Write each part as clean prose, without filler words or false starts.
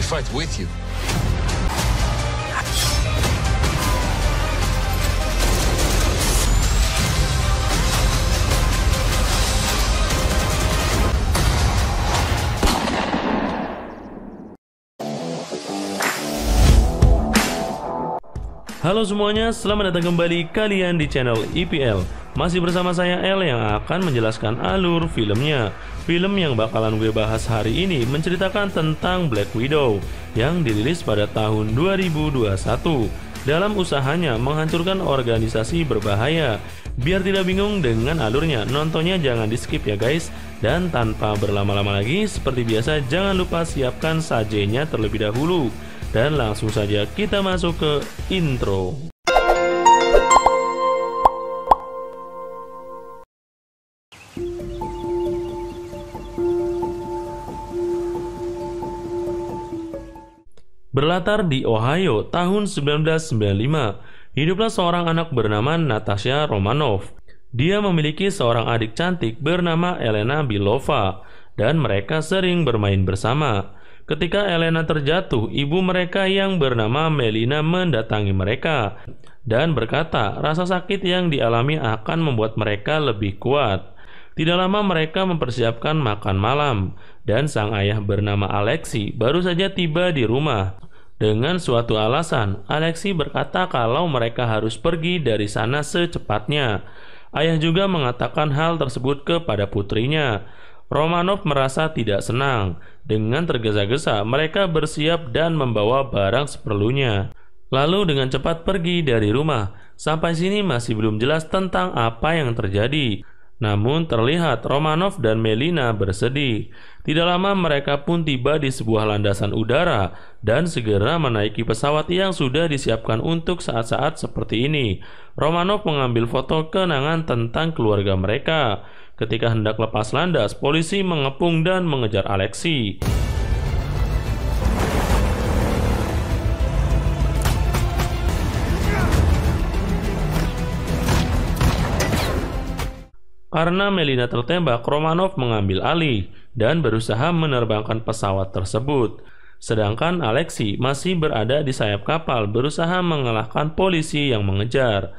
fight with you. Halo semuanya, selamat datang kembali kalian di channel IPL. Masih bersama saya El yang akan menjelaskan alur filmnya. Film yang bakalan gue bahas hari ini menceritakan tentang Black Widow yang dirilis pada tahun 2021 dalam usahanya menghancurkan organisasi berbahaya. Biar tidak bingung dengan alurnya, nontonnya jangan di skip ya guys. Dan tanpa berlama-lama lagi, seperti biasa jangan lupa siapkan sajenya terlebih dahulu. Dan langsung saja kita masuk ke intro. Berlatar di Ohio tahun 1995, hiduplah seorang anak bernama Natasha Romanoff. Dia memiliki seorang adik cantik bernama Elena Belova, dan mereka sering bermain bersama. Ketika Elena terjatuh, ibu mereka yang bernama Melina mendatangi mereka dan berkata rasa sakit yang dialami akan membuat mereka lebih kuat. Tidak lama mereka mempersiapkan makan malam, dan sang ayah bernama Alexi baru saja tiba di rumah. Dengan suatu alasan, Alexi berkata kalau mereka harus pergi dari sana secepatnya. Ayah juga mengatakan hal tersebut kepada putrinya. Romanoff merasa tidak senang. Dengan tergesa-gesa, mereka bersiap dan membawa barang seperlunya. Lalu dengan cepat pergi dari rumah. Sampai sini masih belum jelas tentang apa yang terjadi. Namun terlihat Romanoff dan Melina bersedih. Tidak lama mereka pun tiba di sebuah landasan udara dan segera menaiki pesawat yang sudah disiapkan untuk saat-saat seperti ini. Romanoff mengambil foto kenangan tentang keluarga mereka. Ketika hendak lepas landas, polisi mengepung dan mengejar Alexi. Karena Melina tertembak, Romanoff mengambil alih dan berusaha menerbangkan pesawat tersebut. Sedangkan Alexi masih berada di sayap kapal berusaha mengalahkan polisi yang mengejar.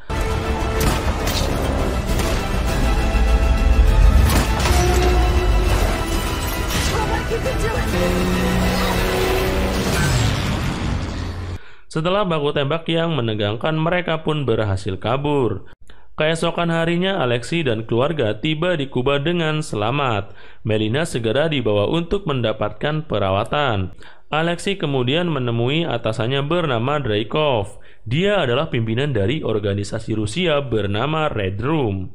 Setelah baku tembak yang menegangkan, mereka pun berhasil kabur. Keesokan harinya, Alexi dan keluarga tiba di Kuba dengan selamat. Melina segera dibawa untuk mendapatkan perawatan. Alexi kemudian menemui atasannya bernama Dreykov. Dia adalah pimpinan dari organisasi Rusia bernama Red Room.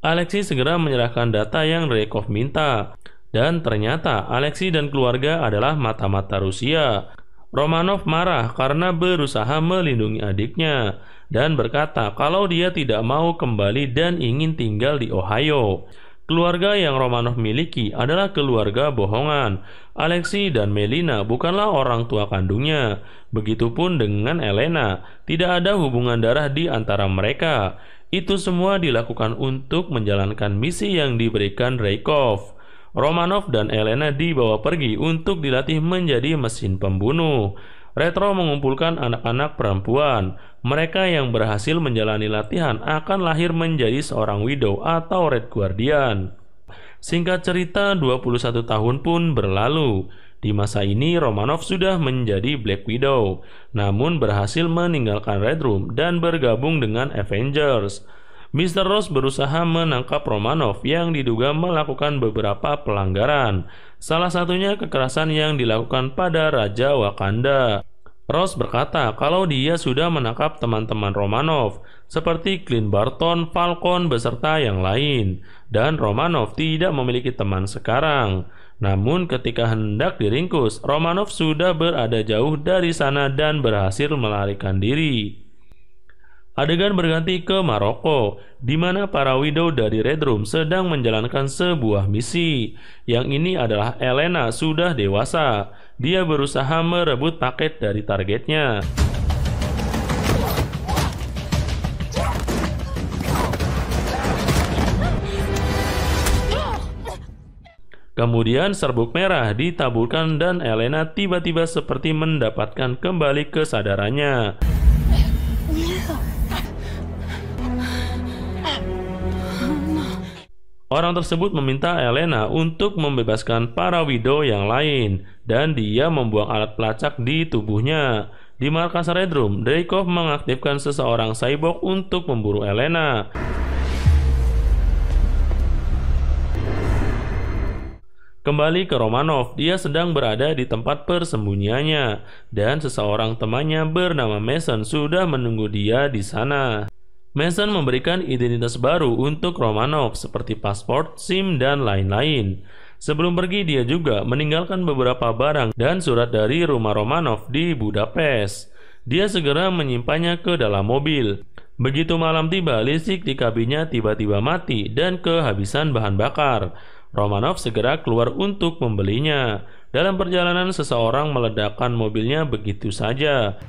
Alexi segera menyerahkan data yang Dreykov minta. Dan ternyata Alexi dan keluarga adalah mata-mata Rusia. Romanoff marah karena berusaha melindungi adiknya dan berkata kalau dia tidak mau kembali dan ingin tinggal di Ohio. Keluarga yang Romanoff miliki adalah keluarga bohongan. Alexi dan Melina bukanlah orang tua kandungnya. Begitupun dengan Elena, tidak ada hubungan darah di antara mereka. Itu semua dilakukan untuk menjalankan misi yang diberikan Dreykov. Romanoff dan Elena dibawa pergi untuk dilatih menjadi mesin pembunuh. Retro mengumpulkan anak-anak perempuan. Mereka yang berhasil menjalani latihan akan lahir menjadi seorang Widow atau Red Guardian. Singkat cerita, 21 tahun pun berlalu. Di masa ini Romanoff sudah menjadi Black Widow, namun berhasil meninggalkan Red Room dan bergabung dengan Avengers. Mr. Ross berusaha menangkap Romanoff yang diduga melakukan beberapa pelanggaran, salah satunya kekerasan yang dilakukan pada Raja Wakanda. Ross berkata kalau dia sudah menangkap teman-teman Romanoff, seperti Clint Barton, Falcon, beserta yang lain, dan Romanoff tidak memiliki teman sekarang. Namun ketika hendak diringkus, Romanoff sudah berada jauh dari sana dan berhasil melarikan diri. Adegan berganti ke Maroko, di mana para Widow dari Red Room sedang menjalankan sebuah misi. Yang ini adalah Elena sudah dewasa. Dia berusaha merebut paket dari targetnya. Kemudian serbuk merah ditaburkan dan Elena tiba-tiba seperti mendapatkan kembali kesadarannya. Orang tersebut meminta Elena untuk membebaskan para widow yang lain, dan dia membuang alat pelacak di tubuhnya. Di markas Red Room, Dreykov mengaktifkan seseorang cyborg untuk memburu Elena. Kembali ke Romanov, dia sedang berada di tempat persembunyiannya, dan seseorang temannya bernama Mason sudah menunggu dia di sana. Mason memberikan identitas baru untuk Romanov seperti paspor, SIM, dan lain-lain. Sebelum pergi, dia juga meninggalkan beberapa barang dan surat dari rumah Romanov di Budapest. Dia segera menyimpannya ke dalam mobil. Begitu malam tiba, listrik di kabinnya tiba-tiba mati dan kehabisan bahan bakar. Romanov segera keluar untuk membelinya. Dalam perjalanan, seseorang meledakkan mobilnya begitu saja.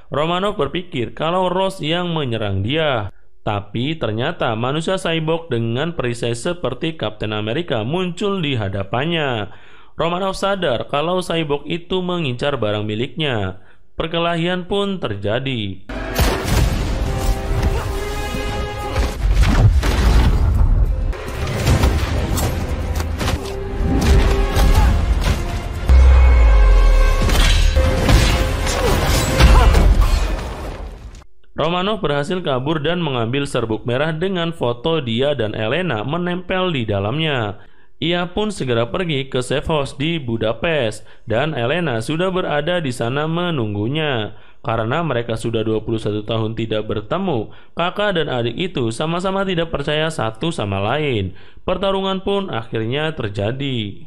Romanov berpikir kalau Rose yang menyerang dia. Tapi ternyata manusia cyborg dengan perisai seperti Kapten Amerika muncul di hadapannya. Romanov sadar kalau cyborg itu mengincar barang miliknya. Perkelahian pun terjadi. Romanov berhasil kabur dan mengambil serbuk merah dengan foto dia dan Elena menempel di dalamnya. Ia pun segera pergi ke safe house di Budapest, dan Elena sudah berada di sana menunggunya. Karena mereka sudah 21 tahun tidak bertemu, kakak dan adik itu sama-sama tidak percaya satu sama lain. Pertarungan pun akhirnya terjadi.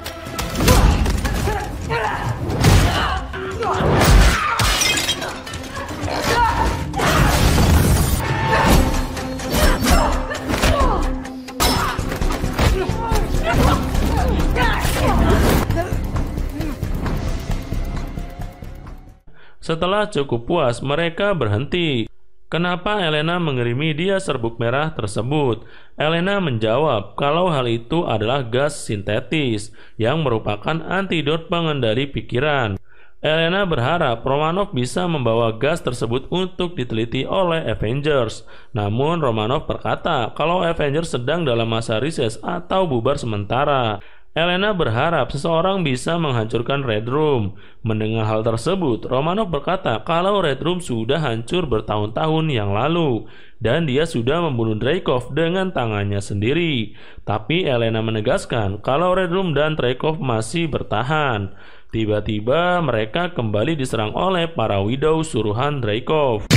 Setelah cukup puas, mereka berhenti. Kenapa Elena mengirimi dia serbuk merah tersebut? Elena menjawab kalau hal itu adalah gas sintetis yang merupakan antidot pengendali pikiran. Elena berharap Romanov bisa membawa gas tersebut untuk diteliti oleh Avengers. Namun Romanov berkata kalau Avengers sedang dalam masa riset atau bubar sementara. Elena berharap seseorang bisa menghancurkan Red Room. Mendengar hal tersebut, Romanov berkata kalau Red Room sudah hancur bertahun-tahun yang lalu dan dia sudah membunuh Dreykov dengan tangannya sendiri. Tapi Elena menegaskan kalau Red Room dan Dreykov masih bertahan. Tiba-tiba mereka kembali diserang oleh para widow suruhan Dreykov.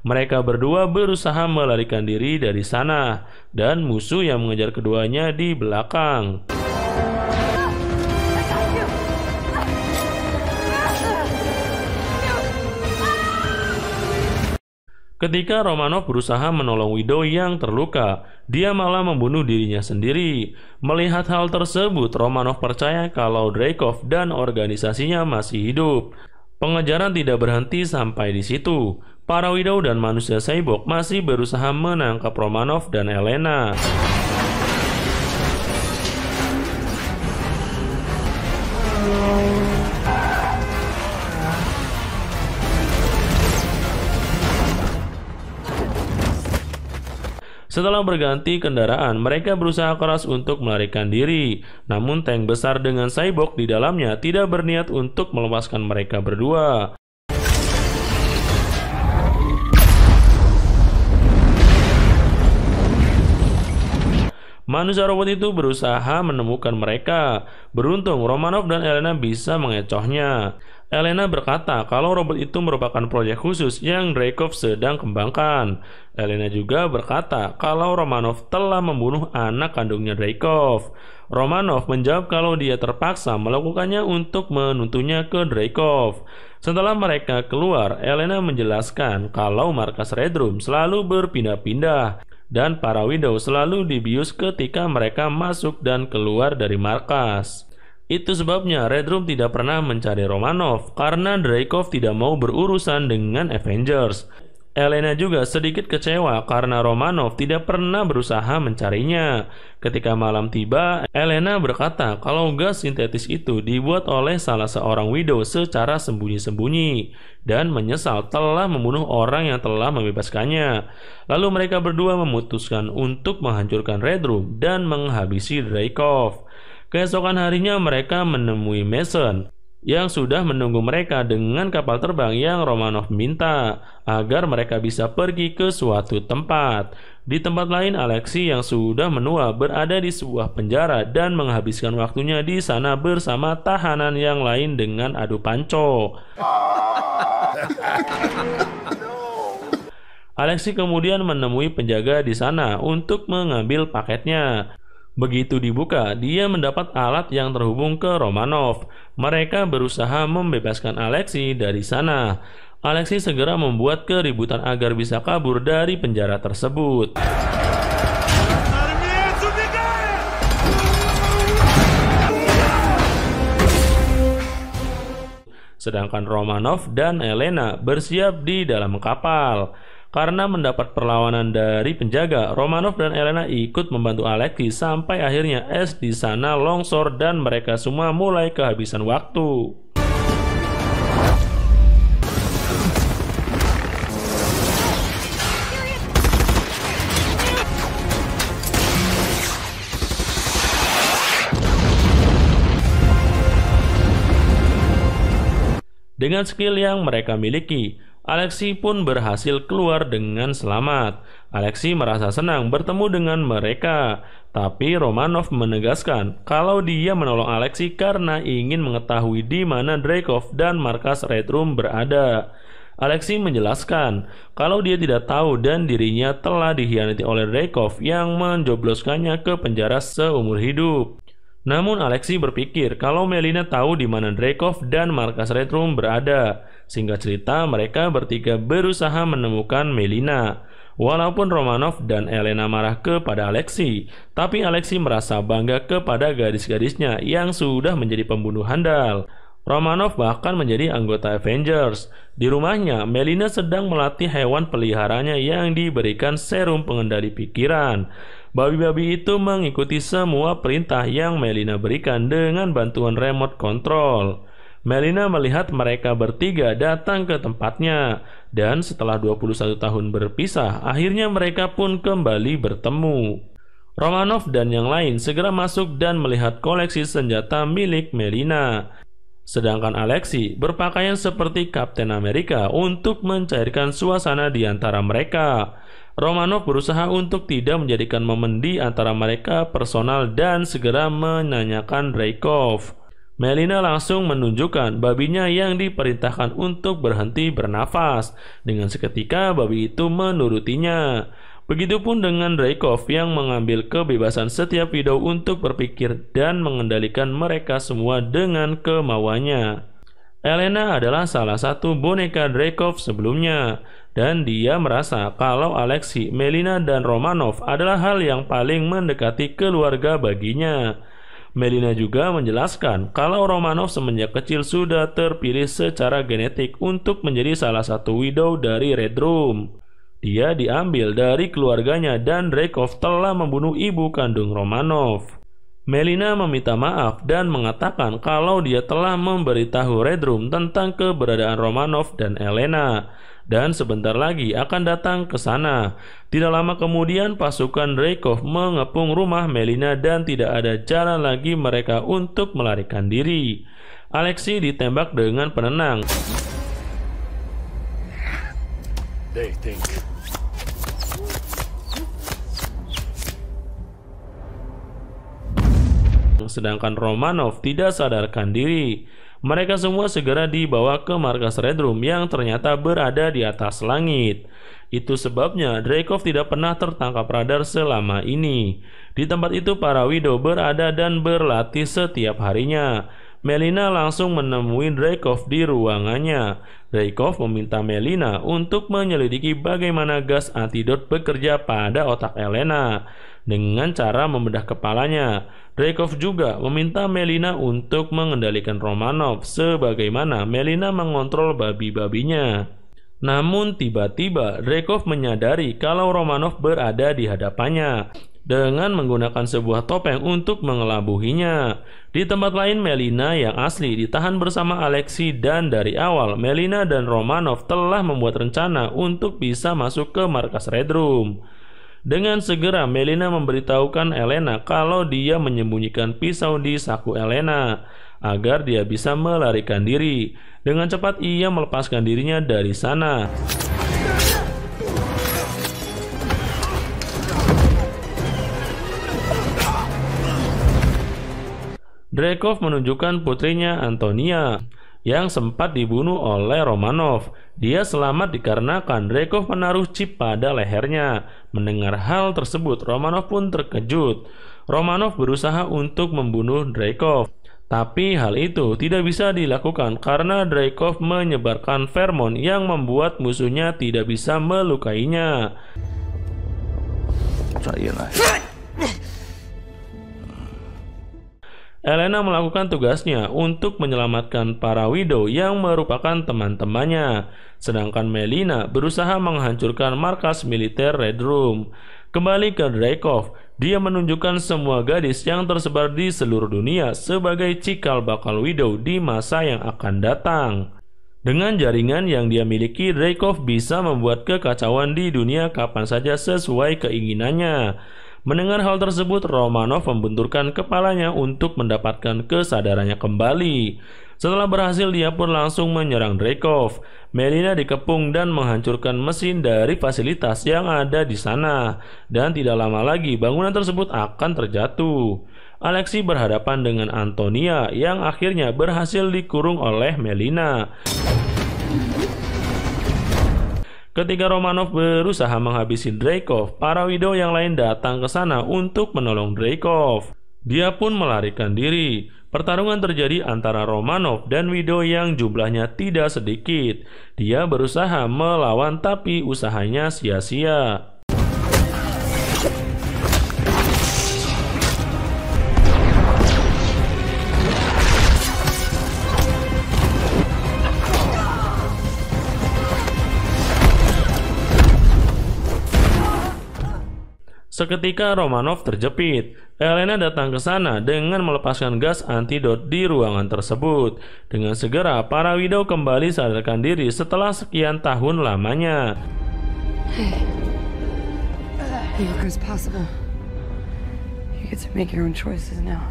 Mereka berdua berusaha melarikan diri dari sana, dan musuh yang mengejar keduanya di belakang. Ketika Romanov berusaha menolong widow yang terluka, dia malah membunuh dirinya sendiri. Melihat hal tersebut, Romanov percaya kalau Dreykov dan organisasinya masih hidup. Pengejaran tidak berhenti sampai di situ. Para widow dan manusia cyborg masih berusaha menangkap Romanov dan Elena. Setelah berganti kendaraan, mereka berusaha keras untuk melarikan diri. Namun tank besar dengan cyborg di dalamnya tidak berniat untuk melepaskan mereka berdua. Manusia robot itu berusaha menemukan mereka. Beruntung Romanov dan Elena bisa mengecohnya. Elena berkata kalau robot itu merupakan proyek khusus yang Dreykov sedang kembangkan. Elena juga berkata kalau Romanov telah membunuh anak kandungnya Dreykov. Romanov menjawab kalau dia terpaksa melakukannya untuk menuntunnya ke Dreykov. Setelah mereka keluar, Elena menjelaskan kalau markas Red Room selalu berpindah-pindah. dan para Widow selalu dibius ketika mereka masuk dan keluar dari markas. Itu sebabnya Red Room tidak pernah mencari Romanov karena Dreykov tidak mau berurusan dengan Avengers. Elena juga sedikit kecewa karena Romanov tidak pernah berusaha mencarinya. Ketika malam tiba, Elena berkata kalau gas sintetis itu dibuat oleh salah seorang Widow secara sembunyi-sembunyi dan menyesal telah membunuh orang yang telah membebaskannya. Lalu mereka berdua memutuskan untuk menghancurkan Red Room dan menghabisi Dreykov. Keesokan harinya mereka menemui Mason yang sudah menunggu mereka dengan kapal terbang yang Romanov minta agar mereka bisa pergi ke suatu tempat. Di tempat lain, Alexei yang sudah menua berada di sebuah penjara dan menghabiskan waktunya di sana bersama tahanan yang lain dengan adu panco. Alexei kemudian menemui penjaga di sana untuk mengambil paketnya. Begitu dibuka, dia mendapat alat yang terhubung ke Romanov. Mereka berusaha membebaskan Alexei dari sana. Alexei segera membuat keributan agar bisa kabur dari penjara tersebut. Sedangkan Romanov dan Elena bersiap di dalam kapal. Karena mendapat perlawanan dari penjaga, Romanov dan Elena ikut membantu Alexei sampai akhirnya es di sana longsor dan mereka semua mulai kehabisan waktu. Dengan skill yang mereka miliki, Alexei pun berhasil keluar dengan selamat. Alexei merasa senang bertemu dengan mereka, tapi Romanov menegaskan kalau dia menolong Alexei karena ingin mengetahui di mana Dreykov dan markas Red Room berada. Alexei menjelaskan kalau dia tidak tahu dan dirinya telah dikhianati oleh Dreykov yang menjobloskannya ke penjara seumur hidup. Namun Alexei berpikir kalau Melina tahu di mana Dreykov dan markas Red Room berada. Singkat cerita, mereka bertiga berusaha menemukan Melina. Walaupun Romanov dan Elena marah kepada Alexei, tapi Alexei merasa bangga kepada gadis-gadisnya yang sudah menjadi pembunuh handal. Romanov bahkan menjadi anggota Avengers. Di rumahnya, Melina sedang melatih hewan peliharanya yang diberikan serum pengendali pikiran. Babi-babi itu mengikuti semua perintah yang Melina berikan dengan bantuan remote control. Melina melihat mereka bertiga datang ke tempatnya, dan setelah 21 tahun berpisah, akhirnya mereka pun kembali bertemu. Romanov dan yang lain segera masuk dan melihat koleksi senjata milik Melina. Sedangkan Alexei berpakaian seperti Kapten Amerika untuk mencairkan suasana di antara mereka. Romanov berusaha untuk tidak menjadikan momen di antara mereka personal dan segera menanyakan Dreykov. Melina langsung menunjukkan babinya yang diperintahkan untuk berhenti bernafas. Dengan seketika babi itu menurutinya. Begitupun dengan Dreykov yang mengambil kebebasan setiap Widow untuk berpikir dan mengendalikan mereka semua dengan kemauannya. Elena adalah salah satu boneka Dreykov sebelumnya, dan dia merasa kalau Alexei, Melina, dan Romanov adalah hal yang paling mendekati keluarga baginya. Melina juga menjelaskan kalau Romanov semenjak kecil sudah terpilih secara genetik untuk menjadi salah satu Widow dari Red Room. Dia diambil dari keluarganya dan Dreykov telah membunuh ibu kandung Romanov. Melina meminta maaf dan mengatakan kalau dia telah memberitahu Red Room tentang keberadaan Romanov dan Elena, dan sebentar lagi akan datang ke sana. Tidak lama kemudian pasukan Dreykov mengepung rumah Melina dan tidak ada jalan lagi mereka untuk melarikan diri. Alexei ditembak dengan penenang. Sedangkan Romanov tidak sadarkan diri. Mereka semua segera dibawa ke markas Red Room yang ternyata berada di atas langit. Itu sebabnya Dreykov tidak pernah tertangkap radar selama ini. Di tempat itu para Widow berada dan berlatih setiap harinya. Melina langsung menemui Dreykov di ruangannya. Dreykov meminta Melina untuk menyelidiki bagaimana gas antidot bekerja pada otak Elena dengan cara membedah kepalanya. Dreykov juga meminta Melina untuk mengendalikan Romanov sebagaimana Melina mengontrol babi-babinya. Namun tiba-tiba Dreykov menyadari kalau Romanov berada di hadapannya dengan menggunakan sebuah topeng untuk mengelabuhinya. Di tempat lain, Melina yang asli ditahan bersama Alexei, dan dari awal Melina dan Romanov telah membuat rencana untuk bisa masuk ke markas Red Room. Dengan segera Melina memberitahukan Elena kalau dia menyembunyikan pisau di saku Elena agar dia bisa melarikan diri. Dengan cepat ia melepaskan dirinya dari sana. Dreykov menunjukkan putrinya Antonia yang sempat dibunuh oleh Romanov. Dia selamat dikarenakan Dreykov menaruh chip pada lehernya. Mendengar hal tersebut, Romanov pun terkejut. Romanov berusaha untuk membunuh Dreykov, tapi hal itu tidak bisa dilakukan karena Dreykov menyebarkan feromon yang membuat musuhnya tidak bisa melukainya. Elena melakukan tugasnya untuk menyelamatkan para Widow yang merupakan teman-temannya, sedangkan Melina berusaha menghancurkan markas militer Red Room. Kembali ke Dreykov, dia menunjukkan semua gadis yang tersebar di seluruh dunia sebagai cikal bakal Widow di masa yang akan datang. Dengan jaringan yang dia miliki, Dreykov bisa membuat kekacauan di dunia kapan saja sesuai keinginannya. Mendengar hal tersebut, Romanov membenturkan kepalanya untuk mendapatkan kesadarannya kembali. Setelah berhasil, dia pun langsung menyerang Dreykov. Melina dikepung dan menghancurkan mesin dari fasilitas yang ada di sana, dan tidak lama lagi bangunan tersebut akan terjatuh. Alexei berhadapan dengan Antonia yang akhirnya berhasil dikurung oleh Melina. Ketika Romanov berusaha menghabisi Dreykov, para Widow yang lain datang ke sana untuk menolong Dreykov. Dia pun melarikan diri. Pertarungan terjadi antara Romanov dan Widow yang jumlahnya tidak sedikit. Dia berusaha melawan tapi usahanya sia-sia. Seketika Romanov terjepit. Elena datang ke sana dengan melepaskan gas antidot di ruangan tersebut. Dengan segera para Widow kembali sadarkan diri setelah sekian tahun lamanya. Hey, yoga is possible. You get to make your own choices now.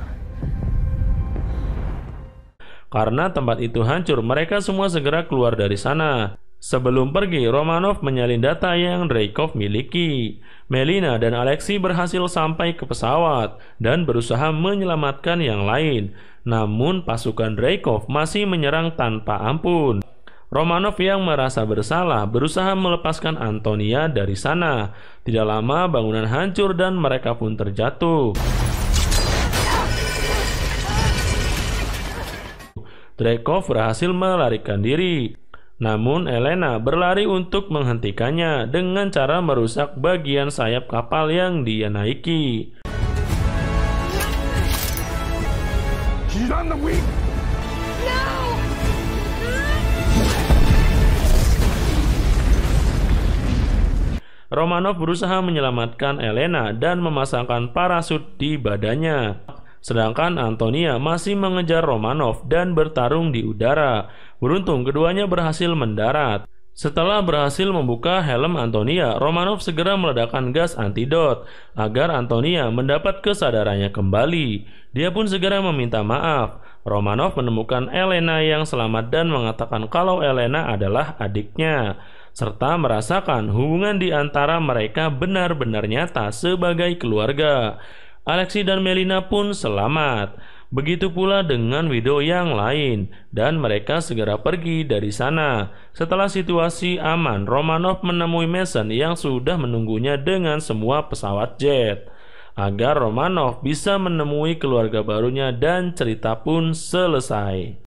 Karena tempat itu hancur, mereka semua segera keluar dari sana. Sebelum pergi, Romanov menyalin data yang Dreykov miliki. Melina dan Alexei berhasil sampai ke pesawat dan berusaha menyelamatkan yang lain. Namun pasukan Dreykov masih menyerang tanpa ampun. Romanov yang merasa bersalah berusaha melepaskan Antonia dari sana. Tidak lama bangunan hancur dan mereka pun terjatuh. Dreykov berhasil melarikan diri. Namun Elena berlari untuk menghentikannya dengan cara merusak bagian sayap kapal yang dia naiki. Romanov berusaha menyelamatkan Elena dan memasangkan parasut di badannya. Sedangkan Antonia masih mengejar Romanov dan bertarung di udara. Beruntung keduanya berhasil mendarat. Setelah berhasil membuka helm Antonia, Romanov segera meledakkan gas antidot agar Antonia mendapat kesadarannya kembali. Dia pun segera meminta maaf. Romanov menemukan Elena yang selamat dan mengatakan kalau Elena adalah adiknya, serta merasakan hubungan di antara mereka benar-benar nyata sebagai keluarga. Alexei dan Melina pun selamat. Begitu pula dengan Widow yang lain, dan mereka segera pergi dari sana. Setelah situasi aman, Romanov menemui Mason yang sudah menunggunya dengan semua pesawat jet. agar Romanov bisa menemui keluarga barunya dan cerita pun selesai.